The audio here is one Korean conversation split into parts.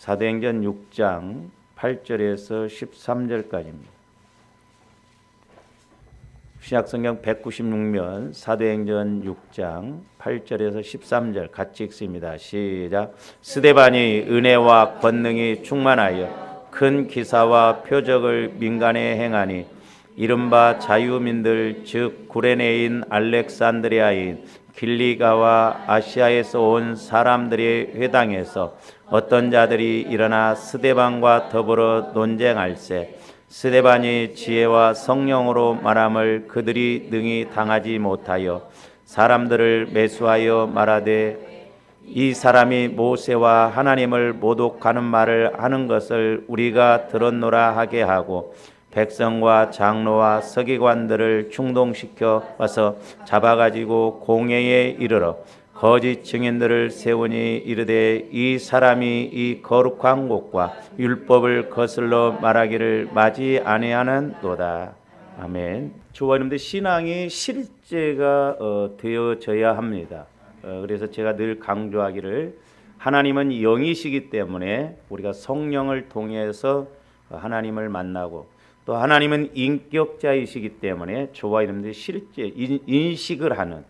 사도행전 6장 8절에서 13절까지입니다. 신약성경 196면 사도행전 6장 8절에서 13절 같이 읽습니다. 시작. 스데반이 은혜와 권능이 충만하여 큰 기사와 표적을 민간에 행하니 이른바 자유민들 즉 구레네인 알렉산드리아인 길리가와 아시아에서 온 사람들의 회당에서 어떤 자들이 일어나 스데반과 더불어 논쟁할세 스데반이 지혜와 성령으로 말함을 그들이 능히 당하지 못하여 사람들을 매수하여 말하되 이 사람이 모세와 하나님을 모독하는 말을 하는 것을 우리가 들었노라 하게 하고 백성과 장로와 서기관들을 충동시켜 와서 잡아가지고 공회에 이르러 거짓 증인들을 세우니 이르되 이 사람이 이 거룩한 곳과 율법을 거슬러 말하기를 마지 아니하는도다. 아멘. 저와 여러분들 신앙이 실제가 되어져야 합니다. 그래서 제가 늘 강조하기를 하나님은 영이시기 때문에 우리가 성령을 통해서 하나님을 만나고 또 하나님은 인격자이시기 때문에 저와 여러분들이 실제 인식을 하는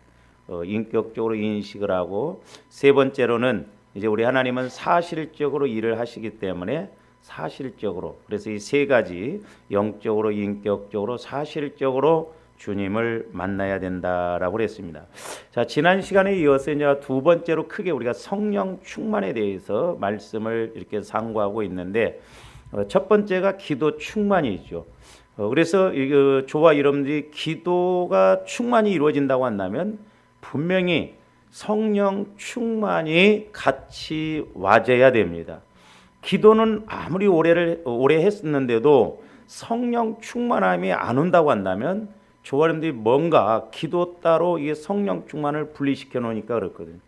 인격적으로 인식을 하고 세 번째로는 이제 우리 하나님은 사실적으로 일을 하시기 때문에 사실적으로 그래서 이 세 가지 영적으로 인격적으로 사실적으로 주님을 만나야 된다라고 그랬습니다. 자, 지난 시간에 이어서 이제 두 번째로 크게 우리가 성령 충만에 대해서 말씀을 이렇게 상고하고 있는데 첫 번째가 기도 충만이죠. 그래서 저와 여러분들이 기도가 충만히 이루어진다고 한다면 분명히 성령 충만이 같이 와져야 됩니다. 기도는 아무리 오래 했었는데도 성령 충만함이 안 온다고 한다면 저와 여러분들이 뭔가 기도 따로 이게 성령 충만을 분리시켜 놓으니까 그렇거든요.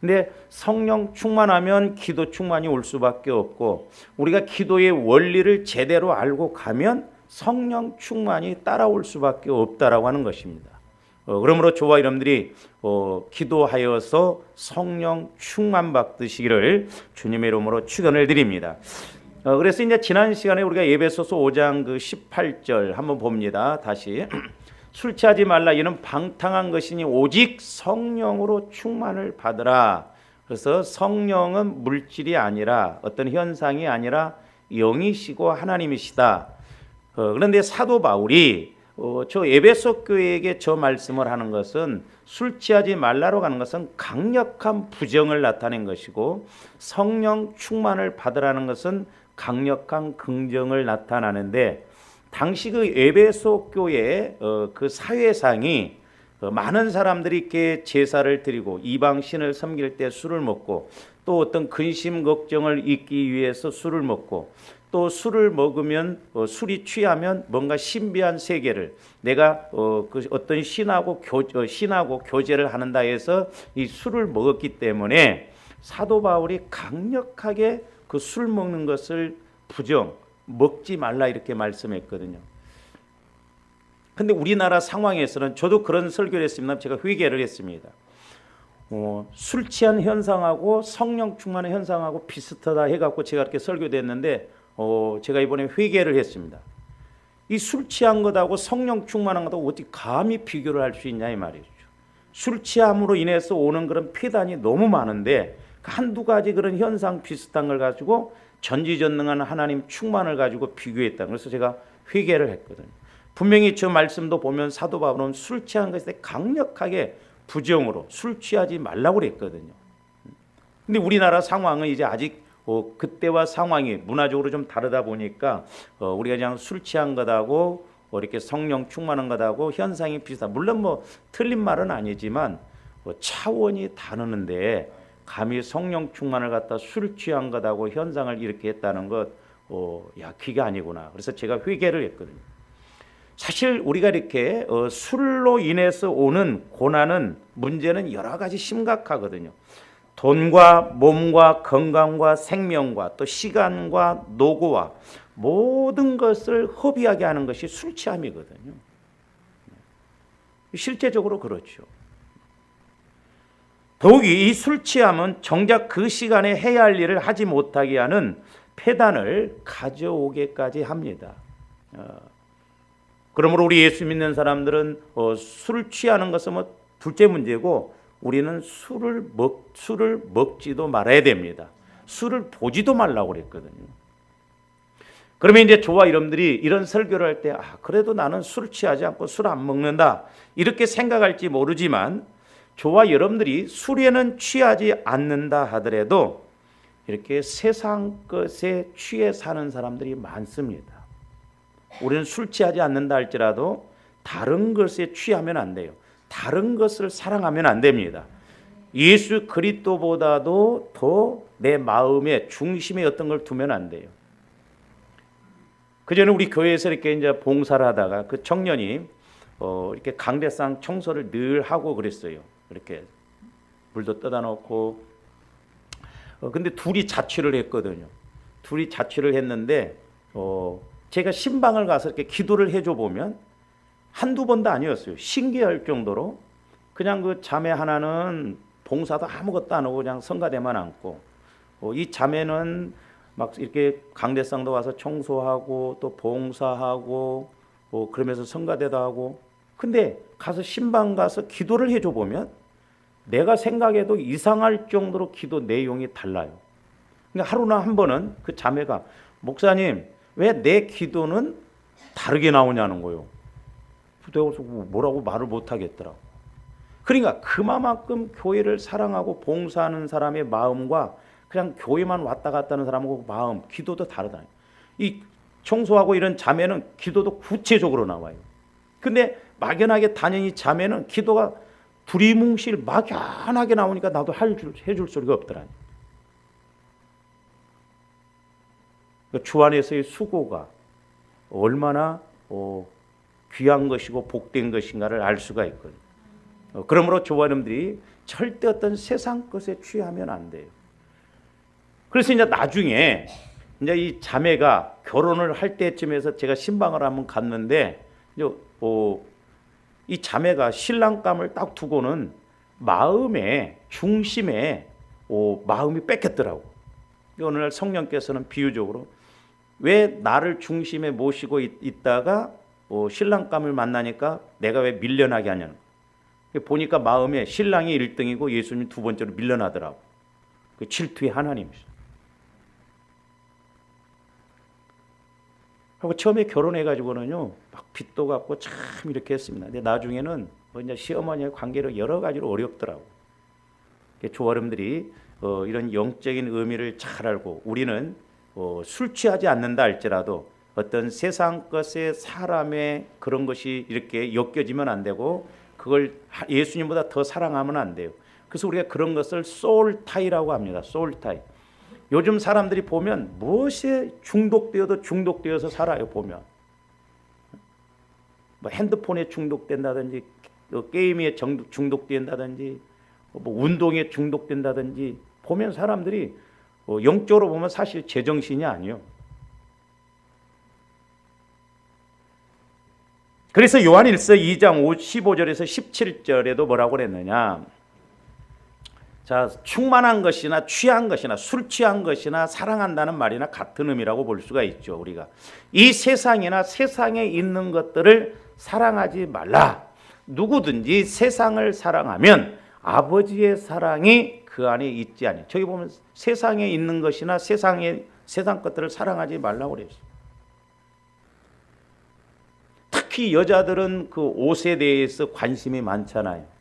근데 성령 충만하면 기도 충만이 올 수밖에 없고 우리가 기도의 원리를 제대로 알고 가면 성령 충만이 따라올 수밖에 없다라고 하는 것입니다. 그러므로 저와 여러분들이 기도하여서 성령 충만 받으시기를 주님의 이름으로 축원을 드립니다. 그래서 이제 지난 시간에 우리가 에베소서 5장 그 18절 한번 봅니다. 다시 술 취하지 말라 이는 방탕한 것이니 오직 성령으로 충만을 받으라. 그래서 성령은 물질이 아니라 어떤 현상이 아니라 영이시고 하나님이시다. 그런데 사도 바울이 저 에베소 교회에게 저 말씀을 하는 것은 술 취하지 말라로 가는 것은 강력한 부정을 나타낸 것이고 성령 충만을 받으라는 것은 강력한 긍정을 나타나는데 당시 그 에베소 교회의 그 사회상이 많은 사람들이 이렇게 제사를 드리고 이방 신을 섬길 때 술을 먹고 또 어떤 근심 걱정을 잊기 위해서 술을 먹고 또 술을 먹으면 술이 취하면 뭔가 신비한 세계를 내가 그 어떤 신하고 교제를 하는다 해서 이 술을 먹었기 때문에 사도 바울이 강력하게 그 술 먹는 것을 먹지 말라 이렇게 말씀했거든요. 근데 우리나라 상황에서는 저도 그런 설교를 했습니다. 제가 회개를 했습니다. 술 취한 현상하고 성령 충만의 현상하고 비슷하다 해갖고 제가 이렇게 설교됐는데 제가 이번에 회개를 했습니다. 이 술 취한 것하고 성령 충만한 것하고 어떻게 감히 비교를 할 수 있냐 이 말이죠. 술 취함으로 인해서 오는 그런 폐단이 너무 많은데 한두 가지 그런 현상 비슷한 걸 가지고 전지전능한 하나님 충만을 가지고 비교했다. 그래서 제가 회개를 했거든요. 분명히 저 말씀도 보면 사도 바울은 술 취한 것에 강력하게 부정으로 술 취하지 말라고 그랬거든요. 근데 우리나라 상황은 이제 아직 그때와 상황이 문화적으로 좀 다르다 보니까 우리가 그냥 술 취한 것하고 이렇게 성령 충만한 것하고 현상이 비슷하다. 물론 뭐 틀린 말은 아니지만 차원이 다르는데 감히 성령 충만을 갖다 술 취한 것하고 현상을 이렇게 했다는 것, 그게 아니구나. 그래서 제가 회개를 했거든요. 사실 우리가 이렇게 술로 인해서 오는 고난은 문제는 여러 가지 심각하거든요. 돈과 몸과 건강과 생명과 또 시간과 노고와 모든 것을 허비하게 하는 것이 술 취함이거든요. 실제적으로 그렇죠. 더욱이 이 술 취함은 정작 그 시간에 해야 할 일을 하지 못하게 하는 폐단을 가져오게까지 합니다. 그러므로 우리 예수 믿는 사람들은 술을 취하는 것은 뭐 둘째 문제고, 우리는 술을 먹지도 말아야 됩니다. 술을 보지도 말라고 그랬거든요. 그러면 이제 저와 여러분들이 이런 설교를 할 때, 그래도 나는 술 취하지 않고 술 안 먹는다, 이렇게 생각할지 모르지만, 저와 여러분들이 술에는 취하지 않는다 하더라도 이렇게 세상 것에 취해 사는 사람들이 많습니다. 우리는 술 취하지 않는다 할지라도 다른 것에 취하면 안 돼요. 다른 것을 사랑하면 안 됩니다. 예수 그리스도보다도 더 내 마음의 중심에 어떤 걸 두면 안 돼요. 그전에 우리 교회에서 이렇게 이제 봉사를 하다가 그 청년이 이렇게 강대상 청소를 늘 하고 그랬어요. 이렇게 물도 떠다 놓고. 근데 둘이 자취를 했거든요. 둘이 자취를 했는데 제가 신방을 가서 이렇게 기도를 해줘 보면 한두 번도 아니었어요. 신기할 정도로 그냥 그 자매 하나는 봉사도 아무것도 안 하고 그냥 성가대만 앉고, 이 자매는 막 이렇게 강대상도 와서 청소하고 또 봉사하고 그러면서 성가대도 하고. 근데 가서 신방 가서 기도를 해줘 보면 내가 생각해도 이상할 정도로 기도 내용이 달라요. 그러니까 하루나 한 번은 그 자매가, 목사님 왜 내 기도는 다르게 나오냐는 거예요. 내가 뭐라고 말을 못 하겠더라고. 그러니까 그만큼 교회를 사랑하고 봉사하는 사람의 마음과 그냥 교회만 왔다 갔다 하는 사람하고 마음, 기도도 다르다. 이 청소하고 이런 자매는 기도도 구체적으로 나와요. 근데 막연하게 다니는 이 자매는 기도가 두리뭉실 막연하게 나오니까 나도 해줄 소리가 없더라. 주 안에서의 수고가 얼마나 귀한 것이고 복된 것인가를 알 수가 있거든요. 그러므로 저와 여러분들이 절대 어떤 세상 것에 취하면 안 돼요. 그래서 이제 나중에 이제 이 자매가 결혼을 할 때쯤에서 제가 신방을 한번 갔는데, 이 자매가 신랑감을 딱 두고는 마음의 중심에 마음이 뺏겼더라고. 어느 날 성령께서는 비유적으로 왜 나를 중심에 모시고 있다가 신랑감을 만나니까 내가 왜 밀려나게 하냐는 거예요. 보니까 마음에 신랑이 1등이고 예수님이 두 번째로 밀려나더라고. 그 질투의 하나님이죠. 하고 처음에 결혼해가지고는요, 막 빚도 갚고 참 이렇게 했습니다. 근데 나중에는 이제 시어머니의 관계로 여러 가지로 어렵더라고. 조아름들이 이런 영적인 의미를 잘 알고, 우리는 술 취하지 않는다 할지라도 어떤 세상 것에 사람의 그런 것이 이렇게 엮여지면 안 되고, 그걸 예수님보다 더 사랑하면 안 돼요. 그래서 우리가 그런 것을 소울타이라고 합니다. 소울타이. 요즘 사람들이 보면 무엇에 중독되어도 중독되어서 살아요. 보면 뭐 핸드폰에 중독된다든지, 게임에 중독된다든지, 뭐 운동에 중독된다든지, 보면 사람들이 영적으로 보면 사실 제정신이 아니에요. 그래서 요한일서 2장 15절에서 17절에도 뭐라고 그랬느냐, 자, 충만한 것이나 취한 것이나 술 취한 것이나 사랑한다는 말이나 같은 의미라고 볼 수가 있죠. 우리가 이 세상이나 세상에 있는 것들을 사랑하지 말라. 누구든지 세상을 사랑하면 아버지의 사랑이 그 안에 있지 않니. 저기 보면 세상에 있는 것이나 세상 것들을 사랑하지 말라고 그랬어요. 특히 여자들은 그 옷에 대해서 관심이 많잖아요.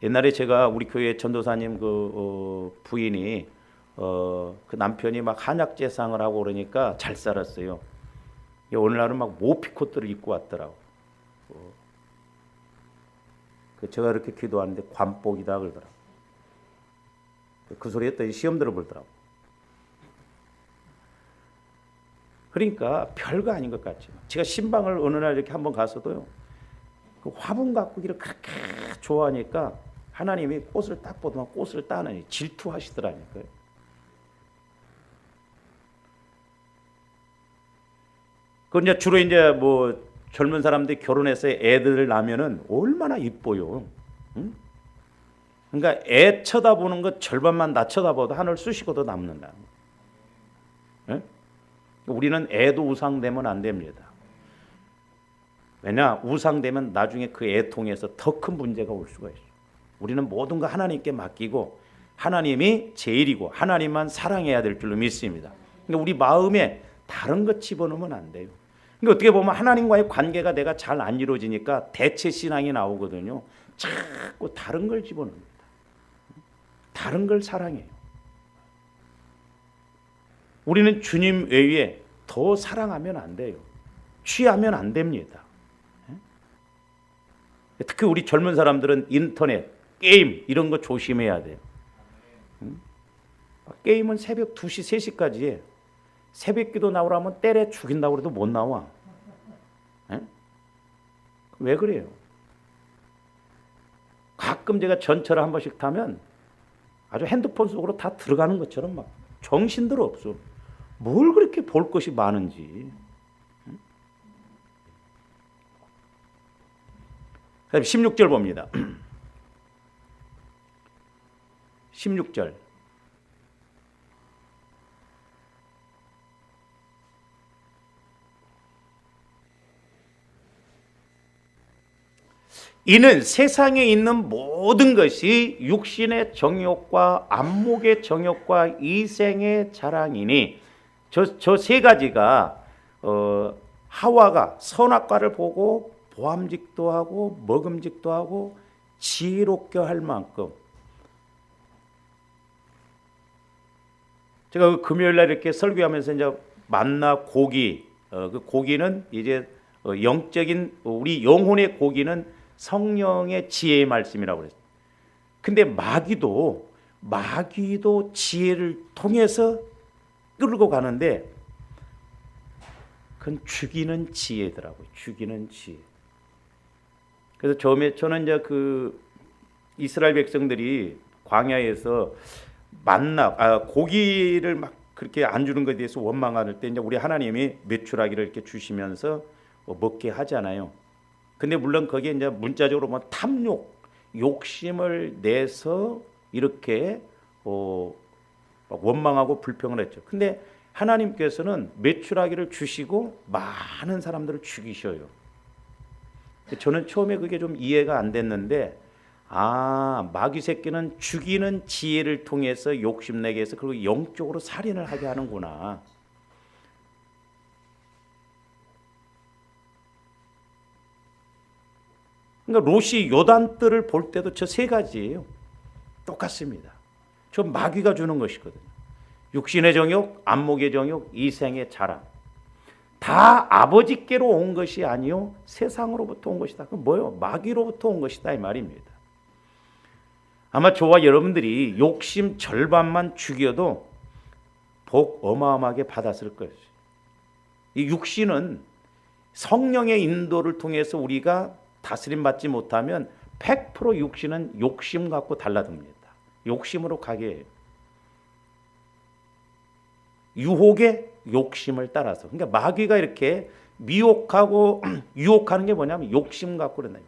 옛날에 제가 우리 교회 전도사님 부인이 그 남편이 막 한약재상을 하고 그러니까 잘 살았어요. 오늘날은 막 모피코트를 입고 왔더라고. 제가 이렇게 기도하는데 관복이다 그러더라고. 그 소리 했더니 시험 들어보더라고. 그러니까 별거 아닌 것 같죠. 제가 신방을 어느 날 이렇게 한번 갔어도요, 그 화분 가꾸기를 그렇게 좋아하니까 하나님이 꽃을 딱 보더만 꽃을 따느니 질투하시더라니까요. 그 이제 주로 이제 뭐 젊은 사람들이 결혼해서 애들을 낳으면은 얼마나 이뻐요. 응? 그러니까 애 쳐다보는 것 절반만 나 쳐다봐도 하늘 쑤시고도 남는다. 예? 우리는 애도 우상되면 안 됩니다. 왜냐? 우상되면 나중에 그 애 통해서 더 큰 문제가 올 수가 있어요. 우리는 모든 거 하나님께 맡기고 하나님이 제일이고 하나님만 사랑해야 될 줄로 믿습니다. 그러니까 우리 마음에 다른 것 집어넣으면 안 돼요. 그러니까 어떻게 보면 하나님과의 관계가 내가 잘 안 이루어지니까 대체 신앙이 나오거든요. 자꾸 다른 걸 집어넣습니다. 다른 걸 사랑해요. 우리는 주님 외에 더 사랑하면 안 돼요. 취하면 안 됩니다. 특히 우리 젊은 사람들은 인터넷, 게임 이런 거 조심해야 돼요. 게임은 새벽 2시, 3시까지 해. 새벽기도 나오라면 때려 죽인다고 해도 못 나와. 왜 그래요? 가끔 제가 전철을 한 번씩 타면 아주 핸드폰 속으로 다 들어가는 것처럼 막 정신들 없어. 뭘 그렇게 볼 것이 많은지. 16절 봅니다. 16절. 이는 세상에 있는 모든 것이 육신의 정욕과 안목의 정욕과 이생의 자랑이니 저 세 가지가 하와가 선악과를 보고 보암직도 하고 먹음직도 하고 지혜롭게 할 만큼 제가 금요일 날 이렇게 설교하면서 이제 만나 고기 그 고기는 이제 영적인 우리 영혼의 고기는 성령의 지혜의 말씀이라고 그랬어요. 근데 마귀도 지혜를 통해서 끌고 가는데 그건 죽이는 지혜더라고요. 죽이는 지혜. 그래서 처음에 저는 이제 그 이스라엘 백성들이 광야에서 고기를 막 그렇게 안 주는 것에 대해서 원망할 때 이제 우리 하나님이 메추라기를 이렇게 주시면서 먹게 하잖아요. 근데 물론 거기에 이제 문자적으로 뭐 탐욕, 욕심을 내서 이렇게 원망하고 불평을 했죠. 근데 하나님께서는 메추라기를 주시고 많은 사람들을 죽이셔요. 저는 처음에 그게 좀 이해가 안 됐는데 마귀 새끼는 죽이는 지혜를 통해서 욕심내게 해서 그리고 영적으로 살인을 하게 하는구나. 그러니까 롯이 요단뜰을 볼 때도 저 세 가지예요. 똑같습니다. 저 마귀가 주는 것이거든요. 육신의 정욕, 안목의 정욕, 이생의 자랑. 다 아버지께로 온 것이 아니요 세상으로부터 온 것이다. 그럼 뭐요? 마귀로부터 온 것이다 이 말입니다. 아마 저와 여러분들이 욕심 절반만 죽여도 복 어마어마하게 받았을 거예요. 이 육신은 성령의 인도를 통해서 우리가 다스림 받지 못하면 100% 육신은 욕심 갖고 달라듭니다. 욕심으로 가게 해요. 유혹의 욕심을 따라서. 그러니까 마귀가 이렇게 미혹하고 유혹하는 게 뭐냐면 욕심 갖고 그런다.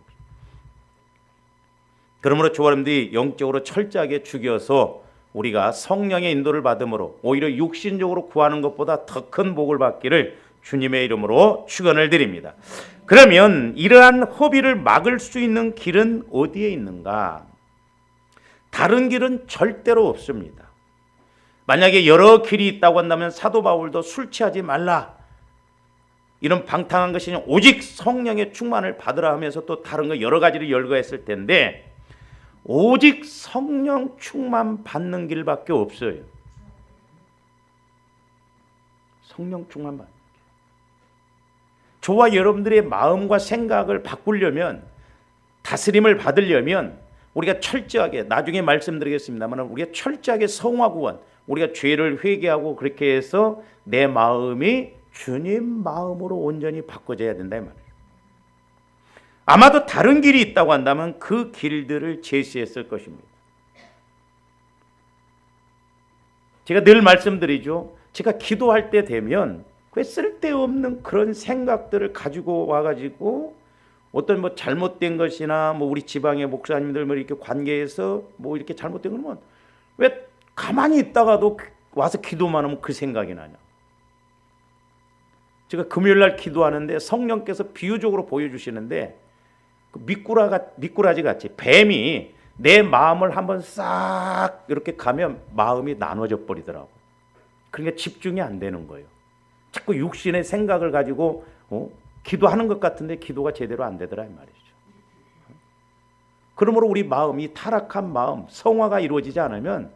그러므로 저와 여러분들이 영적으로 철저하게 죽여서 우리가 성령의 인도를 받음으로 오히려 육신적으로 구하는 것보다 더 큰 복을 받기를 주님의 이름으로 축원을 드립니다. 그러면 이러한 허비를 막을 수 있는 길은 어디에 있는가? 다른 길은 절대로 없습니다. 만약에 여러 길이 있다고 한다면 사도 바울도 술 취하지 말라 이런 방탕한 것이 아니라 오직 성령의 충만을 받으라 하면서 또 다른 거 여러 가지를 열거했을 텐데 오직 성령 충만 받는 길밖에 없어요. 성령 충만 받는 길. 저와 여러분들의 마음과 생각을 바꾸려면 다스림을 받으려면 우리가 철저하게 나중에 말씀드리겠습니다만 우리가 철저하게 성화 구원 우리가 죄를 회개하고 그렇게 해서 내 마음이 주님 마음으로 온전히 바꿔져야 된다 이 말이에요. 아마도 다른 길이 있다고 한다면 그 길들을 제시했을 것입니다. 제가 늘 말씀드리죠. 제가 기도할 때 되면 왜 쓸데없는 그런 생각들을 가지고 와가지고 어떤 뭐 잘못된 것이나 뭐 우리 지방의 목사님들 뭐 이렇게 관계에서 뭐 이렇게 잘못된 거면 왜 가만히 있다가도 와서 기도만 하면 그 생각이 나냐. 제가 금요일 날 기도하는데 성령께서 비유적으로 보여주시는데 그 미꾸라지 같이 뱀이 내 마음을 한번 싹 이렇게 가면 마음이 나눠져 버리더라고. 그러니까 집중이 안 되는 거예요. 자꾸 육신의 생각을 가지고 기도하는 것 같은데 기도가 제대로 안 되더라 이 말이죠. 그러므로 우리 마음이 타락한 마음, 성화가 이루어지지 않으면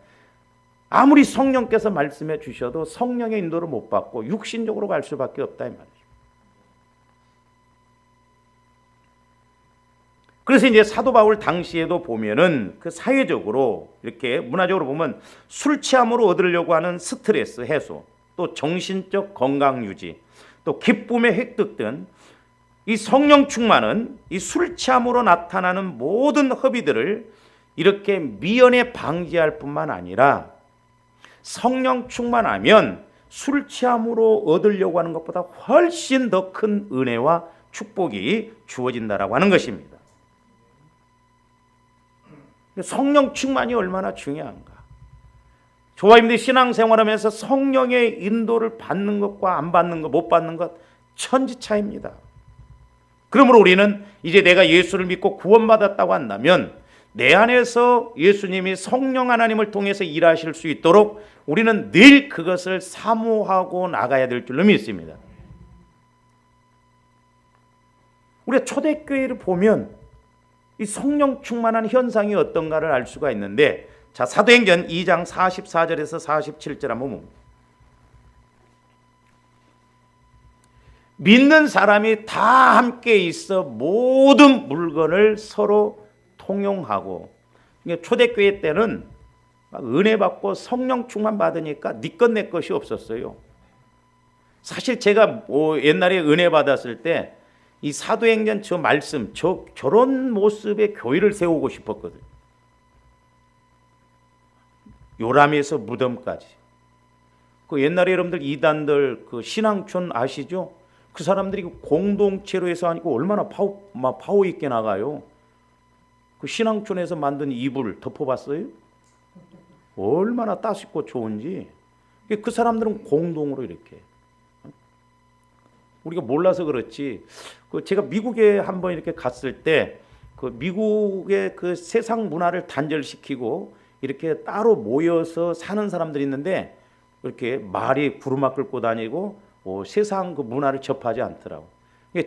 아무리 성령께서 말씀해 주셔도 성령의 인도를 못 받고 육신적으로 갈 수밖에 없다 이 말이죠. 그래서 이제 사도 바울 당시에도 보면은 그 사회적으로 이렇게 문화적으로 보면 술 취함으로 얻으려고 하는 스트레스 해소, 또 정신적 건강 유지, 또 기쁨의 획득 등 이 성령 충만은 이 술 취함으로 나타나는 모든 허비들을 이렇게 미연에 방지할 뿐만 아니라 성령 충만하면 술 취함으로 얻으려고 하는 것보다 훨씬 더 큰 은혜와 축복이 주어진다라고 하는 것입니다. 성령 충만이 얼마나 중요한가. 저와 여러분들이 신앙생활하면서 성령의 인도를 받는 것과 안 받는 것, 못 받는 것 천지차이입니다. 그러므로 우리는 이제 내가 예수를 믿고 구원받았다고 한다면 내 안에서 예수님이 성령 하나님을 통해서 일하실 수 있도록 우리는 늘 그것을 사모하고 나가야 될 줄로 믿습니다. 우리가 초대교회를 보면 이 성령 충만한 현상이 어떤가를 알 수가 있는데, 자, 사도행전 2장 44절에서 47절 한번 봅니다. 믿는 사람이 다 함께 있어 모든 물건을 서로 통용하고, 초대교회 때는 은혜 받고 성령 충만 받으니까 네 것 내 것이 없었어요. 사실 제가 옛날에 은혜 받았을 때 이 사도행전 저 말씀, 저런 모습의 교회를 세우고 싶었거든요. 요람에서 무덤까지. 그 옛날에 여러분들 이단들 그 신앙촌 아시죠? 그 사람들이 공동체로 해서 하니까 얼마나 파워 있게 나가요. 그 신앙촌에서 만든 이불 덮어봤어요? 얼마나 따숩고 좋은지. 그 사람들은 공동으로 이렇게. 우리가 몰라서 그렇지. 제가 미국에 한번 이렇게 갔을 때 그 미국의 그 세상 문화를 단절시키고 이렇게 따로 모여서 사는 사람들이 있는데 이렇게 말이 구루마 끌고 다니고 세상 그 문화를 접하지 않더라고.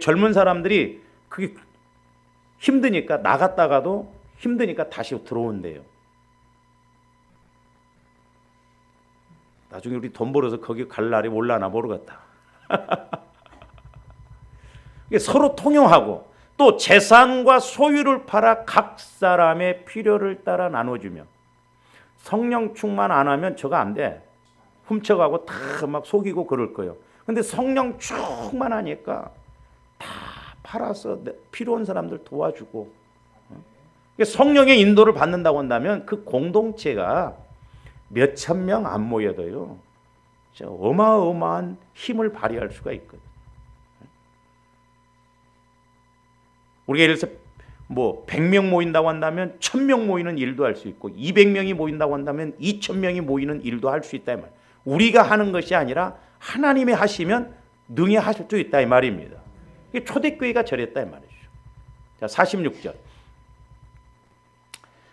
젊은 사람들이 그게 힘드니까 나갔다가도 힘드니까 다시 들어온대요. 나중에 우리 돈 벌어서 거기 갈 날이 올라나 모르겠다. 서로 통용하고 또 재산과 소유를 팔아 각 사람의 필요를 따라 나눠주며, 성령 충만 안 하면 저거 안 돼. 훔쳐가고 다 막 속이고 그럴 거예요. 근데 성령 충만하니까 다 팔아서 필요한 사람들 도와주고, 성령의 인도를 받는다고 한다면 그 공동체가 몇천 명 안 모여도요 어마어마한 힘을 발휘할 수가 있거든요. 우리가 예를 들어서 뭐 100명 모인다고 한다면 1000명 모이는 일도 할 수 있고, 200명이 모인다고 한다면 2000명이 모이는 일도 할 수 있다 이 말. 우리가 하는 것이 아니라 하나님이 하시면 능히 하실 수 있다 이 말입니다. 초대교회가 저랬다 이 말이죠. 자, 46절.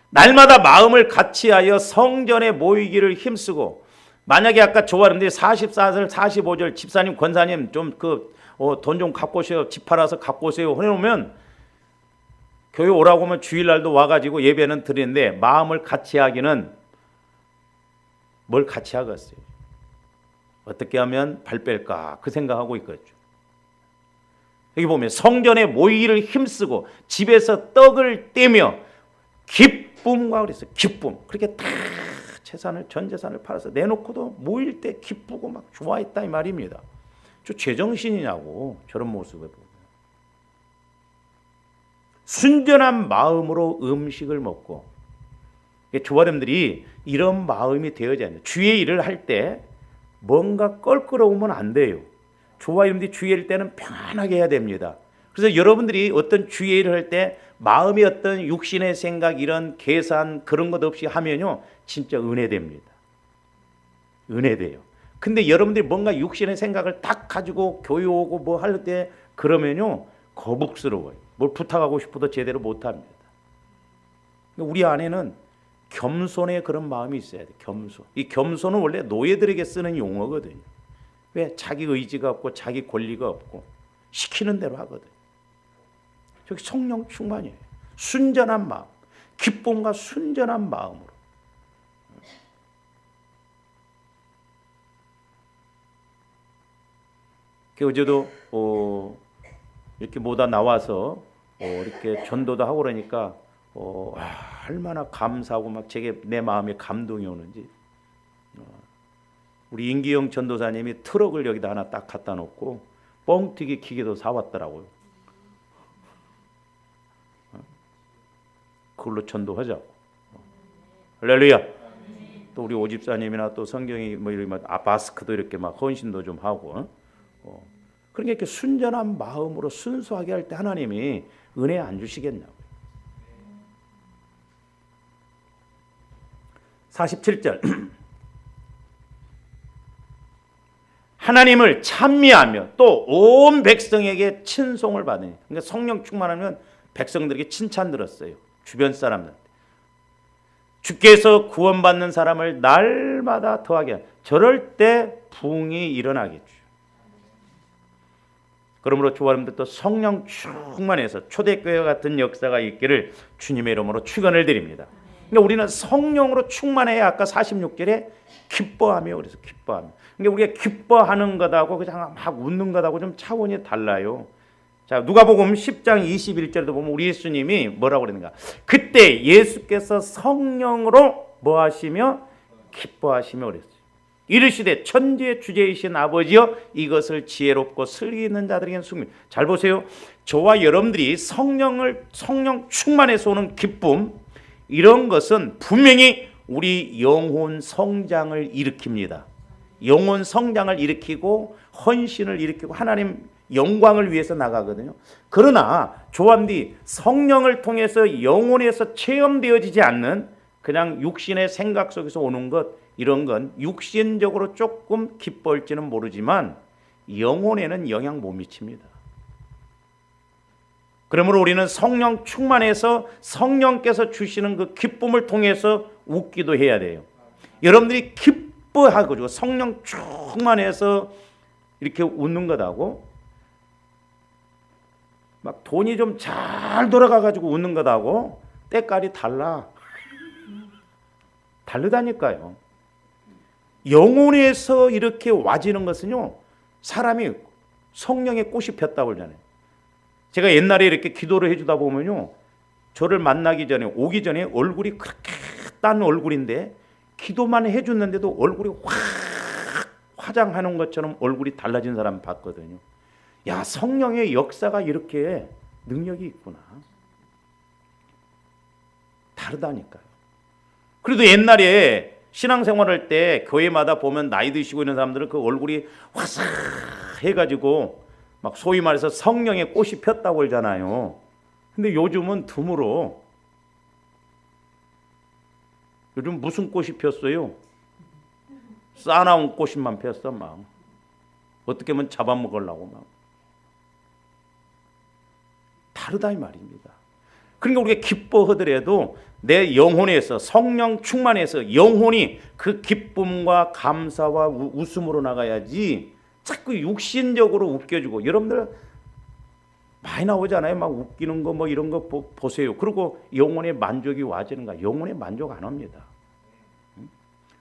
날마다 마음을 같이하여 성전에 모이기를 힘쓰고, 만약에 아까 조아름들이 44절 45절 집사님 권사님 좀 돈 좀 갖고 오세요, 집 팔아서 갖고 오세요 해놓으면 교회 오라고 하면 주일날도 와가지고 예배는 드리는데 마음을 같이 하기는 뭘 같이 하겠어요. 어떻게 하면 발 뺄까 그 생각하고 있겠죠. 여기 보면 성전에 모이기를 힘쓰고 집에서 떡을 떼며 기쁨과 그랬어요. 기쁨. 그렇게 다 전 재산을 팔아서 내놓고도 모일 때 기쁘고 막 좋아했다 이 말입니다. 저 제정신이냐고 저런 모습을 보고. 순전한 마음으로 음식을 먹고, 조아름들이 이런 마음이 되어져야 돼요. 주의 일을 할 때 뭔가 껄끄러우면 안 돼요. 조아름들이 주의 일 때는 편안하게 해야 됩니다. 그래서 여러분들이 어떤 주의 일을 할 때 마음의 어떤 육신의 생각 이런 계산 그런 것 없이 하면요 진짜 은혜됩니다. 은혜돼요. 근데 여러분들이 뭔가 육신의 생각을 딱 가지고 교회 오고 뭐 할 때 그러면요 거북스러워요. 뭘 부탁하고 싶어도 제대로 못합니다. 우리 안에는 겸손의 그런 마음이 있어야 돼. 겸손. 이 겸손은 원래 노예들에게 쓰는 용어거든요. 왜? 자기 의지가 없고 자기 권리가 없고 시키는 대로 하거든요. 저기 성령 충만이에요. 순전한 마음, 기쁨과 순전한 마음으로. 어제도 이렇게 모다 나와서 이렇게 전도도 하고 그러니까 얼마나 감사하고 막 제게 내 마음에 감동이 오는지. 우리 인기영 전도사님이 트럭을 여기다 하나 딱 갖다 놓고 뻥튀기 기계도 사왔더라고요. 그걸로 전도하자고. 할렐루야. 또 우리 오집사님이나 또 성경이 뭐 이런 마스크도 이렇게 막 헌신도 좀 하고. 그러니까 이렇게 순전한 마음으로 순수하게 할 때 하나님이 은혜 안 주시겠냐고. 47절 하나님을 찬미하며 또 온 백성에게 칭송을 받으니. 그러니까 성령 충만하면 백성들에게 칭찬 들었어요. 주변 사람들. 주께서 구원받는 사람을 날마다 더하게 하라. 저럴 때 부흥이 일어나겠죠. 그러므로 주님들 또 성령 충만해서 초대교회 같은 역사가 있기를 주님의 이름으로 축원을 드립니다. 그러니까 우리는 성령으로 충만해야 아까 46절에 기뻐하며 그래서 기뻐하며. 그러니까 우리가 기뻐하는 것하고 그냥 막 웃는 것하고 좀 차원이 달라요. 자, 누가복음 10장 21절에도 보면 우리 예수님이 뭐라고 그러는가? 그때 예수께서 성령으로 뭐 하시며 기뻐하시며 그랬어요. 이르시되 천지의 주제이신 아버지여 이것을 지혜롭고 슬기 있는 자들에게는 숙명. 잘 보세요. 저와 여러분들이 성령 충만해서 오는 기쁨 이런 것은 분명히 우리 영혼 성장을 일으킵니다. 영혼 성장을 일으키고 헌신을 일으키고 하나님 영광을 위해서 나가거든요. 그러나 조함디 성령을 통해서 영혼에서 체험되어지지 않는 그냥 육신의 생각 속에서 오는 것 이런 건 육신적으로 조금 기뻐할지는 모르지만 영혼에는 영향 못 미칩니다. 그러므로 우리는 성령 충만해서 성령께서 주시는 그 기쁨을 통해서 웃기도 해야 돼요. 여러분들이 기뻐하고 성령 충만해서 이렇게 웃는 것하고 막 돈이 좀 잘 돌아가가지고 웃는 것하고 때깔이 다르다니까요. 영혼에서 이렇게 와지는 것은요, 사람이 성령의 꽃이 폈다고 그러잖아요. 제가 옛날에 이렇게 기도를 해주다 보면요, 저를 만나기 전에, 오기 전에 얼굴이 그렇게 딴 얼굴인데, 기도만 해줬는데도 얼굴이 확 화장하는 것처럼 얼굴이 달라진 사람 봤거든요. 야, 성령의 역사가 이렇게 능력이 있구나. 다르다니까요. 그래도 옛날에 신앙생활할 때 교회마다 보면 나이 드시고 있는 사람들은 그 얼굴이 화사해가지고 막 소위 말해서 성령의 꽃이 폈다고 그러잖아요. 근데 요즘은 드물어. 요즘 무슨 꽃이 폈어요? 싸나운 꽃만 폈어 막. 어떻게 하면 잡아먹으려고 막. 다르다 이 말입니다. 그러니까 우리가 기뻐하더라도 내 영혼에서 성령 충만해서 영혼이 그 기쁨과 감사와 웃음으로 나가야지 자꾸 육신적으로 웃겨주고 여러분들 많이 나오잖아요. 막 웃기는 거 뭐 이런 거 보세요. 그리고 영혼의 만족이 와지는가? 영혼의 만족 안 합니다.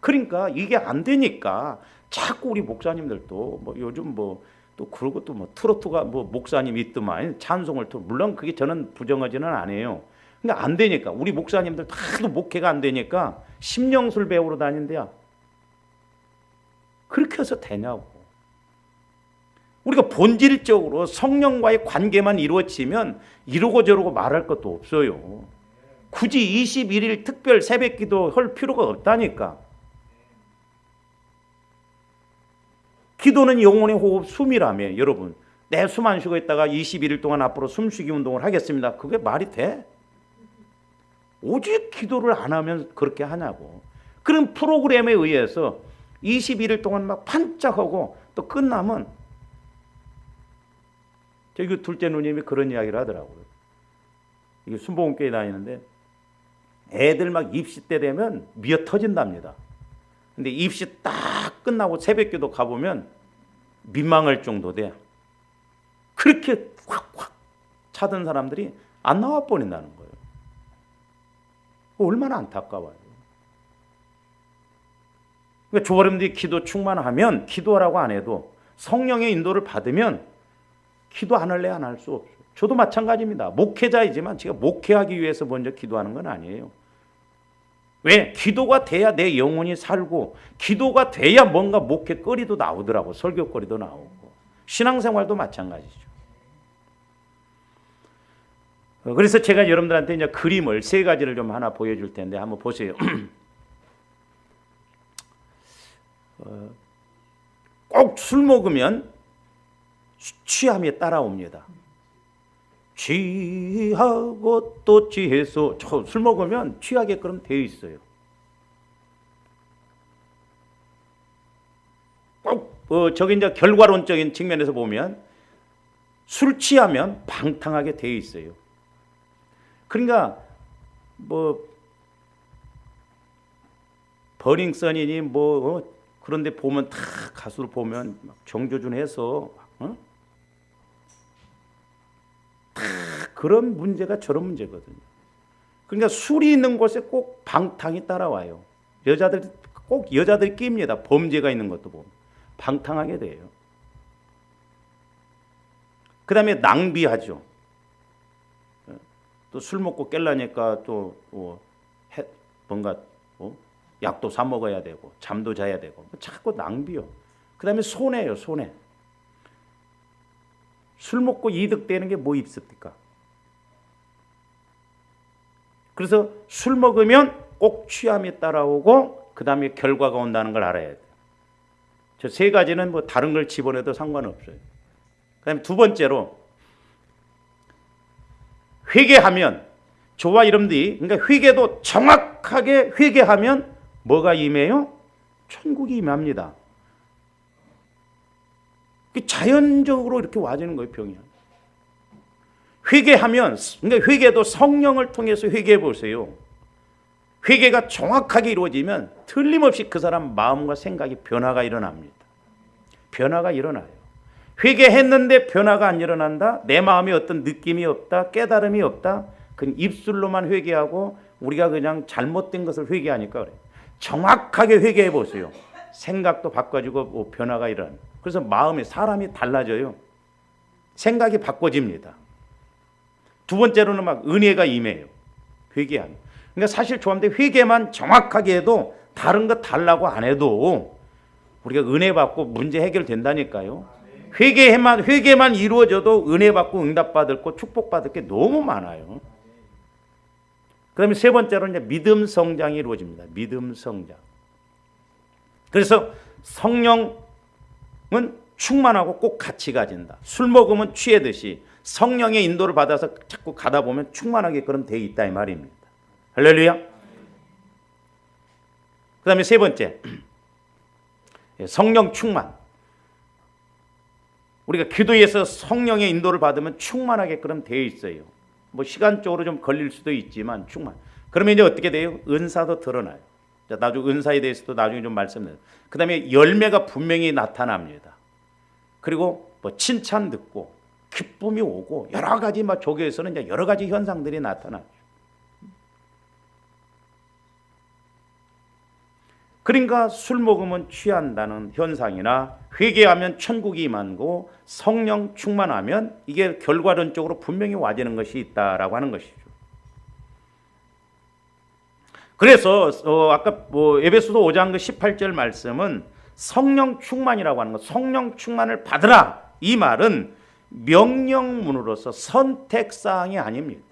그러니까 이게 안 되니까 자꾸 우리 목사님들도 뭐 요즘 뭐 또 그러고 또 뭐 트로트가 뭐 목사님 있더만 찬송을 또 물론 그게 저는 부정하지는 않아요. 그러니까 안 되니까 우리 목사님들 다도 목회가 안 되니까 심령술 배우러 다닌대요. 그렇게 해서 되냐고. 우리가 본질적으로 성령과의 관계만 이루어지면 이러고 저러고 말할 것도 없어요. 굳이 21일 특별 새벽기도 할 필요가 없다니까. 기도는 영혼의 호흡 숨이라며 여러분. 내 숨 안 쉬고 있다가 21일 동안 앞으로 숨쉬기 운동을 하겠습니다. 그게 말이 돼? 오직 기도를 안 하면 그렇게 하냐고. 그런 프로그램에 의해서 21일 동안 막 반짝하고 또 끝나면 저희 둘째 누님이 그런 이야기를 하더라고요. 이게 순복음교회 다니는데 애들 막 입시 때 되면 미어 터진답니다. 근데 입시 딱 끝나고 새벽기도 가보면 민망할 정도 돼. 그렇게 확확 차던 사람들이 안 나와 버린다는 거예요. 얼마나 안타까워요. 그러니까 조어른들이 기도 충만하면 기도하라고 안 해도 성령의 인도를 받으면 기도 안 할래 안 할 수 없어요. 저도 마찬가지입니다. 목회자이지만 제가 목회하기 위해서 먼저 기도하는 건 아니에요. 왜? 기도가 돼야 내 영혼이 살고 기도가 돼야 뭔가 목회거리도 나오더라고. 설교거리도 나오고 신앙생활도 마찬가지죠. 그래서 제가 여러분들한테 이제 그림을 세 가지를 좀 하나 보여줄 텐데 한번 보세요. 꼭 술 먹으면 취함이 따라옵니다. 취하고 또 취해서 술 먹으면 취하게끔 되어 있어요. 꼭 저기 이제 결과론적인 측면에서 보면 술 취하면 방탕하게 되어 있어요. 그러니까 뭐 버닝썬이니 뭐 그런데 보면 다 가수를 보면 정조준 해서 다 그런 문제가 저런 문제거든요. 그러니까 술이 있는 곳에 꼭 방탕이 따라와요. 여자들이 낍니다. 범죄가 있는 것도 보면 방탕하게 돼요. 그 다음에 낭비하죠. 또 술 먹고 깰라니까 또 뭔가 약도 사 먹어야 되고 잠도 자야 되고 자꾸 낭비요. 그 다음에 손해요. 손해. 술 먹고 이득되는 게 뭐 있습니까? 그래서 술 먹으면 꼭 취함이 따라오고 그 다음에 결과가 온다는 걸 알아야 돼요. 저 세 가지는 뭐 다른 걸 집어내도 상관없어요. 그 다음에 두 번째로 회개하면 저와 여러분들이 그러니까 회개도 정확하게 회개하면 뭐가 임해요? 천국이 임합니다. 자연적으로 이렇게 와지는 거예요. 병이. 회개하면 그러니까 회개도 성령을 통해서 회개해 보세요. 회개가 정확하게 이루어지면 틀림없이 그 사람 마음과 생각이 변화가 일어납니다. 변화가 일어나요. 회개했는데 변화가 안 일어난다? 내 마음에 어떤 느낌이 없다? 깨달음이 없다? 그건 입술로만 회개하고 우리가 그냥 잘못된 것을 회개하니까 그래요. 정확하게 회개해 보세요. 생각도 바꿔지고 변화가 일어납니다. 그래서 마음에 사람이 달라져요. 생각이 바꿔집니다. 두 번째로는 막 은혜가 임해요. 회개하면. 그러니까 사실 저한테 회개만 정확하게 해도 다른 거 달라고 안 해도 우리가 은혜 받고 문제 해결된다니까요. 회개만 이루어져도 은혜 받고 응답받을 거 축복받을 게 너무 많아요. 그 다음에 세 번째로 이제 믿음 성장이 이루어집니다. 믿음 성장. 그래서 성령은 충만하고 꼭 같이 가진다. 술 먹으면 취하듯이 성령의 인도를 받아서 자꾸 가다 보면 충만하게 그럼 돼 있다 이 말입니다. 할렐루야. 그 다음에 세 번째 성령 충만. 우리가 기도에서 성령의 인도를 받으면 충만하게 그럼 되어 있어요. 뭐 시간적으로 좀 걸릴 수도 있지만 충만. 그러면 이제 어떻게 돼요? 은사도 드러나요. 자, 나중에 은사에 대해서도 나중에 좀 말씀드려요. 그 다음에 열매가 분명히 나타납니다. 그리고 뭐 칭찬 듣고 기쁨이 오고 여러 가지 막 조교에서는 이제 여러 가지 현상들이 나타나죠. 그러니까 술 먹으면 취한다는 현상이나 회개하면 천국이 임하고 성령 충만하면 이게 결과론적으로 분명히 와지는 것이 있다라고 하는 것이죠. 그래서 아까 에베소서 5장 18절 말씀은 성령 충만이라고 하는 것, 성령 충만을 받으라 이 말은 명령문으로서 선택사항이 아닙니다.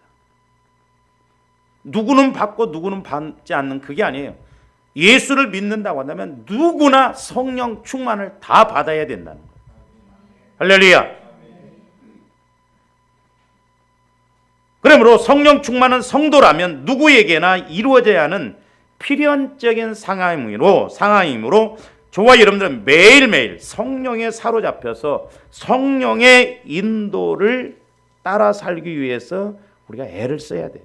누구는 받고 누구는 받지 않는 그게 아니에요. 예수를 믿는다고 한다면 누구나 성령 충만을 다 받아야 된다는 거예요. 할렐루야. 그러므로 성령 충만은 성도라면 누구에게나 이루어져야 하는 필연적인 상황이므로 저와 여러분들은 매일매일 성령에 사로잡혀서 성령의 인도를 따라 살기 위해서 우리가 애를 써야 돼요.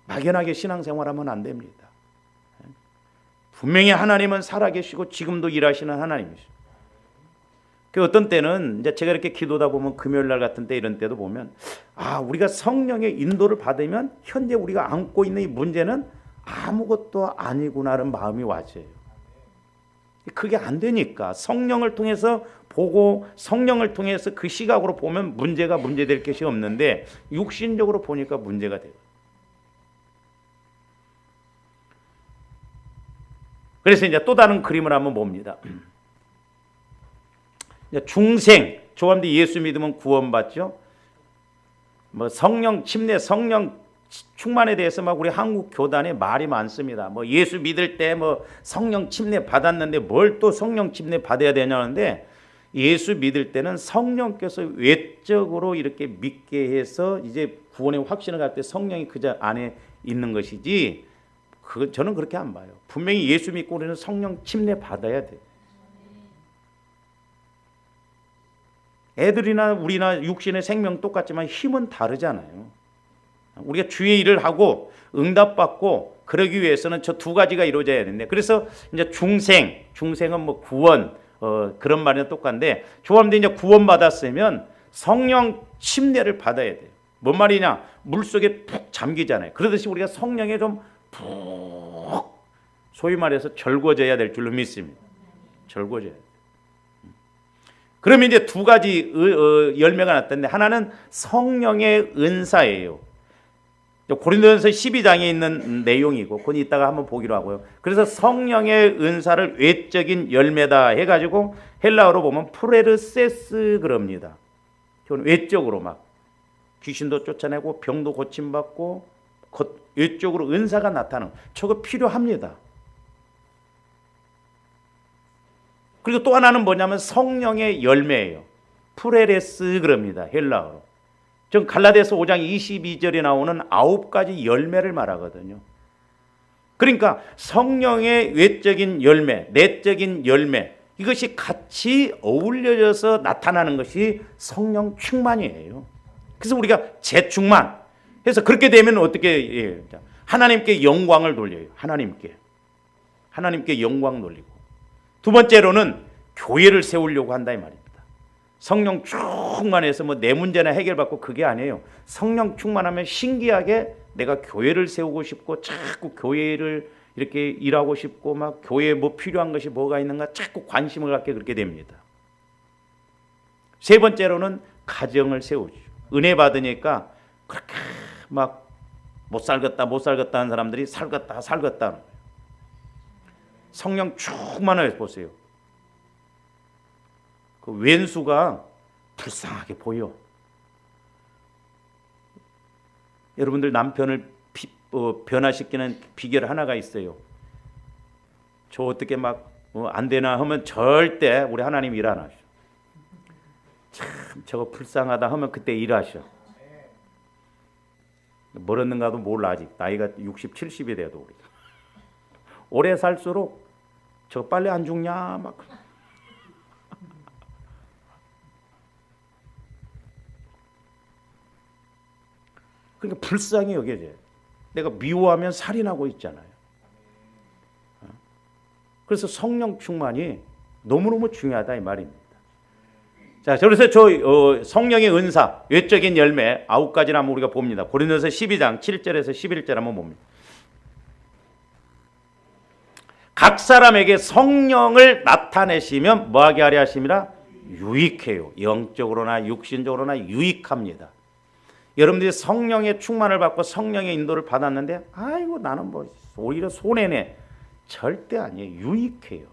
막연하게 신앙생활하면 안 됩니다. 분명히 하나님은 살아계시고 지금도 일하시는 하나님이시죠. 그 어떤 때는 이제 제가 이렇게 기도다 보면 금요일 날 같은 때 이런 때도 보면 우리가 성령의 인도를 받으면 현재 우리가 안고 있는 이 문제는 아무것도 아니구나라는 마음이 와져요. 그게 안 되니까 성령을 통해서 보고 성령을 통해서 그 시각으로 보면 문제가 문제될 것이 없는데 육신적으로 보니까 문제가 돼요. 그래서 이제 또 다른 그림을 한번 봅니다. 중생, 조함대 예수 믿으면 구원받죠. 뭐 성령 침례, 성령 충만에 대해서 막 우리 한국 교단에 말이 많습니다. 뭐 예수 믿을 때 뭐 성령 침례 받았는데 뭘 또 성령 침례 받아야 되냐는데 예수 믿을 때는 성령께서 외적으로 이렇게 믿게 해서 이제 구원의 확신을 갖을 때 성령이 그 안에 있는 것이지. 저는 그렇게 안 봐요. 분명히 예수 믿고 우리는 성령 침례 받아야 돼. 애들이나 우리나 육신의 생명 똑같지만 힘은 다르잖아요. 우리가 주의 일을 하고 응답받고 그러기 위해서는 저 두 가지가 이루어져야 되는데 그래서 이제 중생은 뭐 구원 그런 말이랑 똑같은데 조함대 이제 구원 받았으면 성령 침례를 받아야 돼요. 뭔 말이냐? 물 속에 푹 잠기잖아요. 그러듯이 우리가 성령에 좀 푹 소위 말해서 절거져야 될 줄로 믿습니다. 절거져야 돼요. 그러면 이제 두 가지 열매가 났던데 하나는 성령의 은사예요. 고린도전서 12장에 있는 내용이고 그건 이따가 한번 보기로 하고요. 그래서 성령의 은사를 외적인 열매다 해가지고 헬라어로 보면 프레르세스 그럽니다. 외적으로 막 귀신도 쫓아내고 병도 고침받고 외적으로 은사가 나타나는 저거 필요합니다. 그리고 또 하나는 뭐냐면 성령의 열매예요. 프레레스 그럽니다. 헬라어로. 전 갈라디아서 5장 22절에 나오는 9가지 열매를 말하거든요. 그러니까 성령의 외적인 열매, 내적인 열매 이것이 같이 어울려져서 나타나는 것이 성령 충만이에요. 그래서 우리가 재충만 해서 그렇게 되면 어떻게 해요? 하나님께 영광을 돌려요. 하나님께 영광 돌리고 두 번째로는 교회를 세우려고 한다 이 말입니다. 성령 충만해서 뭐 내 문제나 해결받고 그게 아니에요. 성령 충만하면 신기하게 내가 교회를 세우고 싶고 자꾸 교회를 이렇게 일하고 싶고 막 교회에 뭐 필요한 것이 뭐가 있는가 자꾸 관심을 갖게 그렇게 됩니다. 세 번째로는 가정을 세우죠. 은혜 받으니까 그렇게 막 못 살겠다 하는 사람들이 살겠다 하는 거예요. 성령 충만해서 보세요. 그 왼수가 불쌍하게 보여. 여러분들 남편을 변화시키는 비결 하나가 있어요. 저 어떻게 막 안 되나 하면 절대 우리 하나님 일 안 하셔. 참 저거 불쌍하다 하면 그때 일하셔. 멀었는가도 몰라 아직. 나이가 60, 70이 돼도 우리가. 오래 살수록 저 빨리 안 죽냐 막. 그러니까 불쌍히 여겨져요. 내가 미워하면 살인하고 있잖아요. 그래서 성령 충만이 너무너무 중요하다 이 말입니다. 자, 그래서 성령의 은사, 외적인 열매 9가지를 한번 우리가 봅니다. 고린도서 12장 7절에서 11절 한번 봅니다. 각 사람에게 성령을 나타내시면 뭐하게 하려 하심이라? 유익해요. 영적으로나 육신적으로나 유익합니다. 여러분들이 성령의 충만을 받고 성령의 인도를 받았는데 아이고 나는 뭐 오히려 손해네. 절대 아니에요. 유익해요.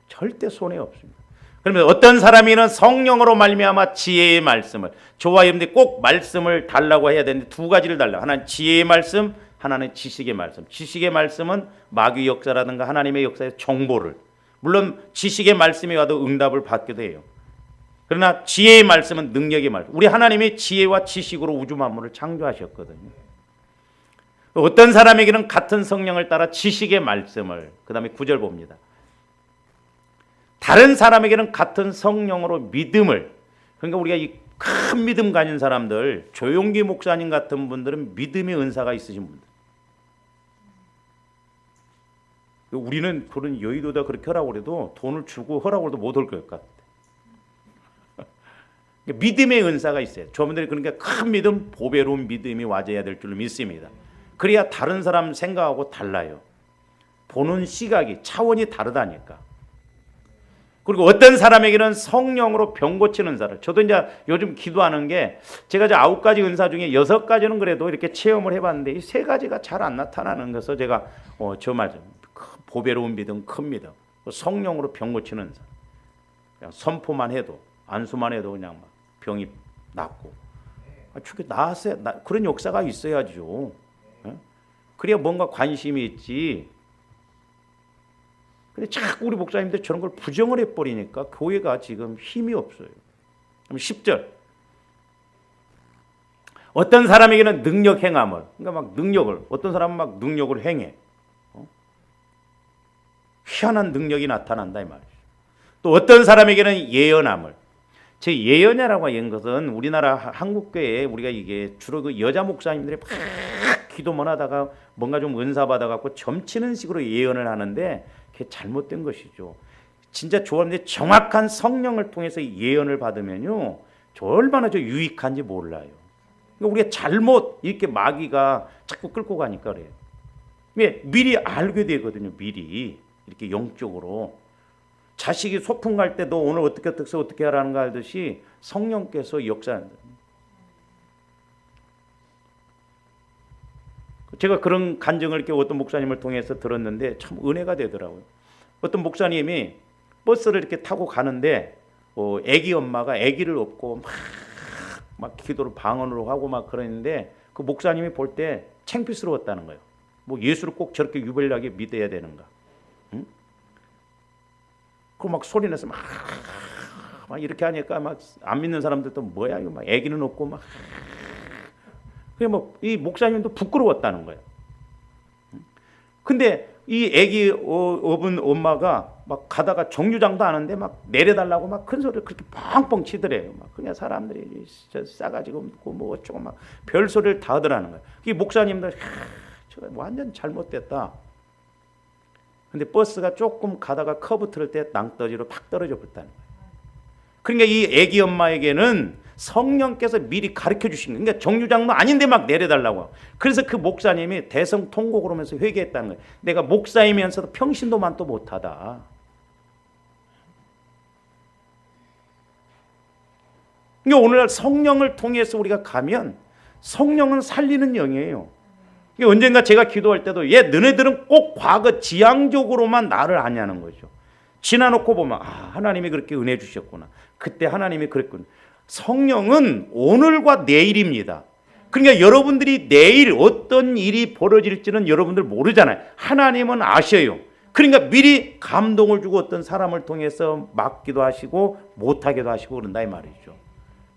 절대 손해 없습니다. 그러면 어떤 사람이는 성령으로 말미암아 지혜의 말씀을 저와 여러분들이 꼭 말씀을 달라고 해야 되는데 두 가지를 달라. 하나는 지혜의 말씀, 하나는 지식의 말씀. 지식의 말씀은 마귀 역사라든가 하나님의 역사의 정보를 물론 지식의 말씀이 와도 응답을 받기도 해요. 그러나 지혜의 말씀은 능력의 말씀. 우리 하나님이 지혜와 지식으로 우주 만물을 창조하셨거든요. 어떤 사람에게는 같은 성령을 따라 지식의 말씀을, 그 다음에 9절 봅니다. 다른 사람에게는 같은 성령으로 믿음을, 그러니까 우리가 이 큰 믿음 가진 사람들, 조용기 목사님 같은 분들은 믿음의 은사가 있으신 분들. 우리는 그런 여의도다 그렇게 하라고 해도 돈을 주고 하라고 해도 못 올 것 같아. 믿음의 은사가 있어요. 저분들이 그러니까 큰 믿음, 보배로운 믿음이 와줘야 될 줄로 믿습니다. 그래야 다른 사람 생각하고 달라요. 보는 시각이, 차원이 다르다니까. 그리고 어떤 사람에게는 성령으로 병 고치는 은사를, 저도 이제 요즘 기도하는 게, 제가 이제 9가지 은사 중에 6가지는 그래도 이렇게 체험을 해봤는데 이 3가지가 잘 안 나타나는 것을 제가 저 말씀, 보배로운 믿음, 큰 믿음, 성령으로 병 고치는 은사. 그냥 선포만 해도, 안수만 해도 그냥 막 병이 낫고, 죽게 나았어요. 그런 역사가 있어야죠. 그래야 뭔가 관심이 있지. 근데 자꾸 우리 목사님들 저런 걸 부정을 해버리니까 교회가 지금 힘이 없어요. 10절. 어떤 사람에게는 능력 행함을, 그러니까 막 능력을, 어떤 사람은 막 능력을 행해. 희한한 능력이 나타난다 이 말이죠. 또 어떤 사람에게는 예언함을. 제 예언이라고 하는 것은 우리나라 한국교회에 우리가 이게 주로 그 여자 목사님들이 막 기도만 하다가 뭔가 좀 은사 받아갖고 점치는 식으로 예언을 하는데 그게 잘못된 것이죠. 진짜 좋았는데 정확한 성령을 통해서 예언을 받으면요, 저 얼마나 저 유익한지 몰라요. 그러니까 우리가 잘못 이렇게 마귀가 자꾸 끌고 가니까 그래요. 미리 알게 되거든요. 미리 이렇게 영적으로. 자식이 소풍 갈 때도 오늘 어떻게 하라는 거 알듯이 성령께서 역사한다. 제가 그런 간증을 이렇게 어떤 목사님을 통해서 들었는데 참 은혜가 되더라고요. 어떤 목사님이 버스를 이렇게 타고 가는데 아기 엄마가 아기를 업고 막 기도를 방언으로 하고 막 그러는데 그 목사님이 볼 때 창피스러웠다는 거예요. 뭐 예수를 꼭 저렇게 유별나게 믿어야 되는가? 응? 그 막 소리내서 막 이렇게 하니까 막 안 믿는 사람들도 뭐야 이거 막 아기는 없고 막 그냥 뭐 이 목사님도 부끄러웠다는 거예요. 근데 이 아기 업은 엄마가 막 가다가 정류장도 아는데 막 내려달라고 막 큰 소리를 그렇게 뻥뻥 치더래요. 막 그냥 사람들이 싸가지고 뭐 어쩌고 막 별 소리를 다 하더라는 거예요. 이 목사님도 저거 완전 잘못됐다. 근데 버스가 조금 가다가 커브 틀을 때 낭떠지로 팍 떨어져 버렸다는 거예요. 그러니까 이 아기 엄마에게는 성령께서 미리 가르쳐 주신 거예요. 그러니까 정류장도 아닌데 막 내려달라고. 그래서 그 목사님이 대성통곡을 하면서 회개했다는 거예요. 내가 목사이면서도 평신도만 또 못하다. 그러니까 오늘날 성령을 통해서 우리가 가면 성령은 살리는 영이에요. 언젠가 제가 기도할 때도 너네들은 꼭 과거 지향적으로만 나를 아냐는 거죠. 지나놓고 보면 하나님이 그렇게 은혜 주셨구나. 그때 하나님이 그랬구나. 성령은 오늘과 내일입니다. 그러니까 여러분들이 내일 어떤 일이 벌어질지는 여러분들 모르잖아요. 하나님은 아셔요. 그러니까 미리 감동을 주고 어떤 사람을 통해서 막기도 하시고 못하게도 하시고 그런다 이 말이죠.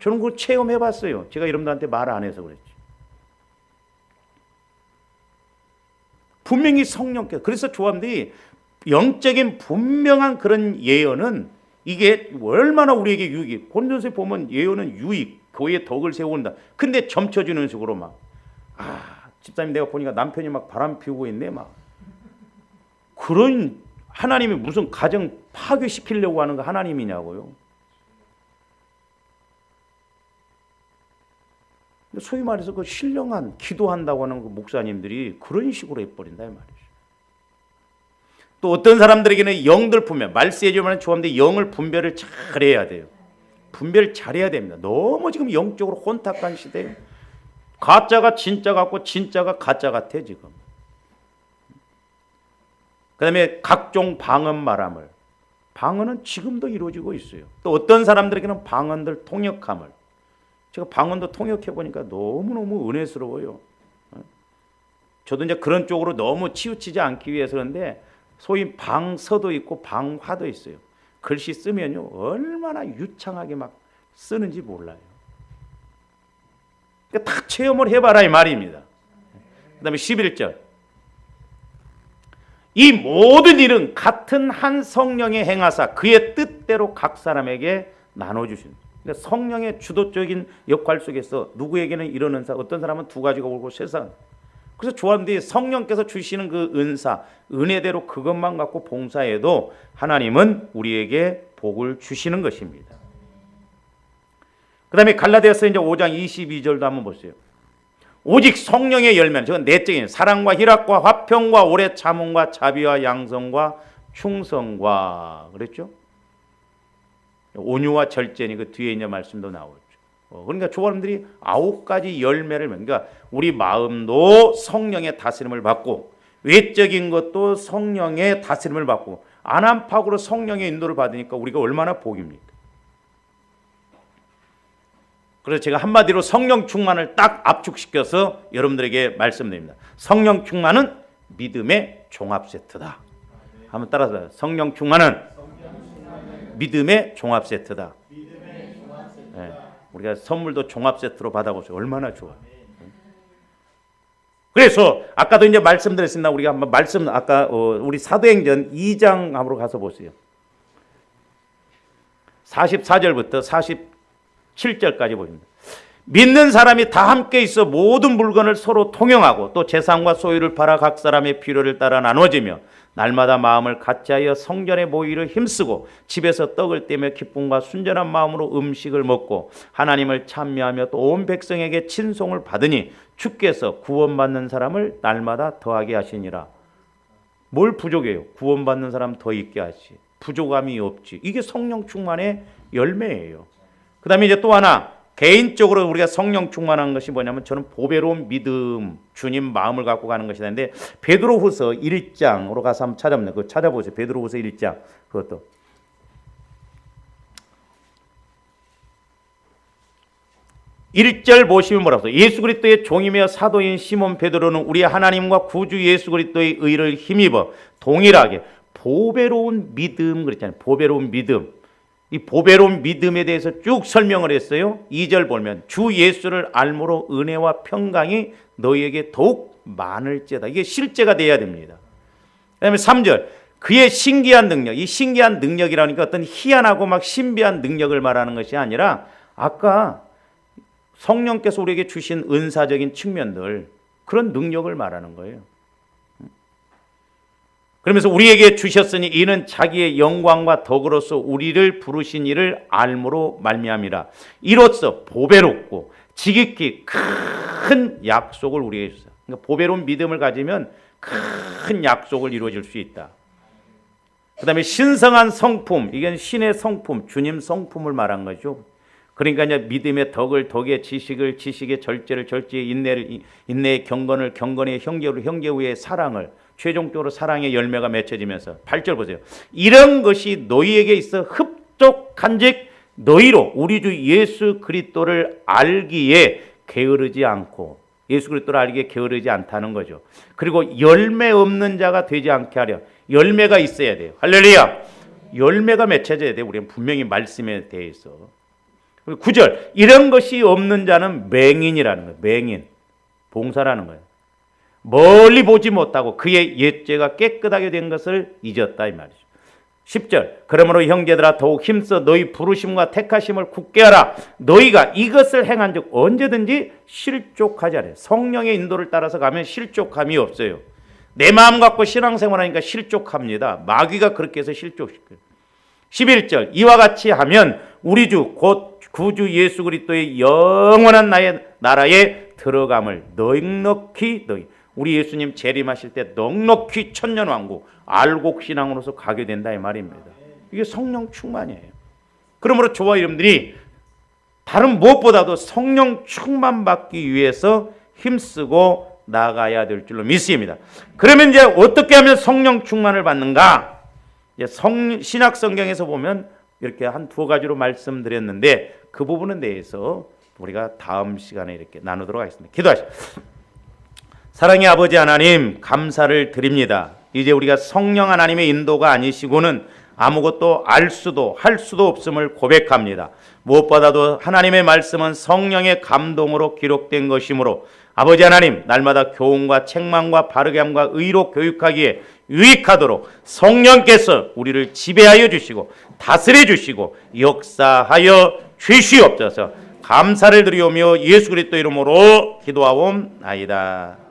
저는 그거 체험해봤어요. 제가 여러분들한테 말 안 해서 그랬지. 분명히 성령께서. 그래서 조합들이 영적인 분명한 그런 예언은 이게 얼마나 우리에게 유익이. 본전서에 보면 예언은 유익, 교회에 덕을 세운다. 근데 점쳐주는 식으로 막 집사님 내가 보니까 남편이 막 바람 피우고 있네 막. 그런 하나님이 무슨 가정 파괴시키려고 하는 거 하나님이냐고요. 소위 말해서 그 신령한 기도한다고 하는 그 목사님들이 그런 식으로 해버린다 이 말이죠. 또 어떤 사람들에게는 영들 분별, 말세주만 좋아하는데 영을 분별을 잘해야 돼요. 분별 잘해야 됩니다. 너무 지금 영적으로 혼탁한 시대에 가짜가 진짜 같고 진짜가 가짜 같아 지금. 그 다음에 각종 방언 말함을. 방언은 지금도 이루어지고 있어요. 또 어떤 사람들에게는 방언들 통역함을. 제가 방언도 통역해보니까 너무너무 은혜스러워요. 저도 이제 그런 쪽으로 너무 치우치지 않기 위해서 그런데 소위 방서도 있고 방화도 있어요. 글씨 쓰면요 얼마나 유창하게 막 쓰는지 몰라요. 그러니까 다 체험을 해봐라 이 말입니다. 그 다음에 11절 이 모든 일은 같은 한 성령의 행하사 그의 뜻대로 각 사람에게 나눠주신. 그러니까 성령의 주도적인 역할 속에서 누구에게는 이런 은사, 어떤 사람은 두 가지가 오고 세상. 그래서 좋아하는데 성령께서 주시는 그 은사, 은혜대로 그것만 갖고 봉사해도 하나님은 우리에게 복을 주시는 것입니다. 그 다음에 갈라디아서 이제 5장 22절도 한번 보세요. 오직 성령의 열매는 저건 내적인 사랑과 희락과 화평과 오래 참음과 자비와 양성과 충성과 그랬죠? 온유와 절제니 그 뒤에 있는 말씀도 나오죠. 그러니까 조원들이 9가지 열매를 그러니까 우리 마음도 성령의 다스림을 받고 외적인 것도 성령의 다스림을 받고 안안팍으로 성령의 인도를 받으니까 우리가 얼마나 복입니까? 그래서 제가 한마디로 성령 충만을 딱 압축시켜서 여러분들에게 말씀드립니다. 성령 충만은 믿음의 종합 세트다. 한번 따라서 성령 충만은 믿음의 종합 세트다. 네. 우리가 선물도 종합 세트로 받아보세요. 얼마나 좋아요. 그래서 아까도 이제 말씀드렸습니다. 우리가 한번 말씀 아까 우리 사도행전 2장으로 가서 보세요. 44절부터 47절까지 보입니다. 믿는 사람이 다 함께 있어 모든 물건을 서로 통용하고 또 재산과 소유를 팔아 각 사람의 필요를 따라 나눠지며 날마다 마음을 같이하여 성전에 모이기를 힘쓰고 집에서 떡을 떼며 기쁨과 순전한 마음으로 음식을 먹고 하나님을 찬미하며 또 온 백성에게 친송을 받으니 주께서 구원받는 사람을 날마다 더하게 하시니라. 뭘 부족해요? 구원받는 사람 더 있게 하시. 부족함이 없지. 이게 성령 충만의 열매예요. 그 다음에 이제 또 하나 개인적으로 우리가 성령 충만한 것이 뭐냐면 저는 보배로운 믿음, 주님 마음을 갖고 가는 것이 되는데 베드로후서 1장으로 가서 한번 찾아보세요. 그거 찾아보세요. 베드로후서 1장 그것도 1절 보시면 뭐라고 써요? 예수 그리스도의 종이며 사도인 시몬 베드로는 우리 하나님과 구주 예수 그리스도의 의를 힘입어 동일하게 보배로운 믿음 그랬잖아요. 보배로운 믿음. 이 보배로운 믿음에 대해서 쭉 설명을 했어요. 2절 보면 주 예수를 알므로 은혜와 평강이 너희에게 더욱 많을지어다. 이게 실제가 돼야 됩니다. 그 다음에 3절 그의 신기한 능력. 이 신기한 능력이라니까 어떤 희한하고 막 신비한 능력을 말하는 것이 아니라 아까 성령께서 우리에게 주신 은사적인 측면들 그런 능력을 말하는 거예요. 그러면서 우리에게 주셨으니 이는 자기의 영광과 덕으로서 우리를 부르신 이를 알므로 말미암이라. 이로써 보배롭고 지극히 큰 약속을 우리에게 주셨어요. 그러니까 보배로운 믿음을 가지면 큰 약속을 이루어질 수 있다. 그 다음에 신성한 성품, 이건 신의 성품, 주님 성품을 말한 거죠. 그러니까 이제 믿음의 덕을 덕의 지식을 지식의 절제를 절제의 인내를 인내의 경건을 경건의 형제를 형제의 사랑을 최종적으로 사랑의 열매가 맺혀지면서 8절 보세요. 이런 것이 너희에게 있어 흡족한즉 너희로 우리 주 예수 그리스도를 알기에 게으르지 않고 예수 그리스도를 알기에 게으르지 않다는 거죠. 그리고 열매 없는 자가 되지 않게 하려 열매가 있어야 돼요. 할렐루야. 열매가 맺혀져야 돼요. 우리는 분명히 말씀에 대해서. 9절 이런 것이 없는 자는 맹인이라는 거예요. 맹인. 봉사라는 거예요. 멀리 보지 못하고 그의 옛죄가 깨끗하게 된 것을 잊었다 이 말이죠. 10절 그러므로 형제들아 더욱 힘써 너희 부르심과 택하심을 굳게 하라. 너희가 이것을 행한 즉 언제든지 실족하지 않아요. 성령의 인도를 따라서 가면 실족함이 없어요. 내 마음 갖고 신앙생활하니까 실족합니다. 마귀가 그렇게 해서 실족시켜요. 11절 이와 같이 하면 우리 주 곧 구주 예수 그리스도의 영원한 나라에 들어감을 넉넉히 너희 우리 예수님 재림하실 때 넉넉히 천년왕국 알곡신앙으로서 가게 된다 이 말입니다. 이게 성령 충만이에요. 그러므로 저와 여러분들이 다른 무엇보다도 성령 충만받기 위해서 힘쓰고 나가야 될 줄로 믿습니다. 그러면 이제 어떻게 하면 성령 충만을 받는가? 신약 성경에서 보면 이렇게 한 두 가지로 말씀드렸는데 그 부분에 대해서 우리가 다음 시간에 이렇게 나누도록 하겠습니다. 기도하시죠. 사랑의 아버지 하나님 감사를 드립니다. 이제 우리가 성령 하나님의 인도가 아니시고는 아무것도 알 수도 할 수도 없음을 고백합니다. 무엇보다도 하나님의 말씀은 성령의 감동으로 기록된 것이므로 아버지 하나님, 날마다 교훈과 책망과 바르게 함과 의로 교육하기에 유익하도록 성령께서 우리를 지배하여 주시고 다스려 주시고 역사하여 주시옵소서. 감사를 드리오며 예수 그리스도 이름으로 기도하옵나이다.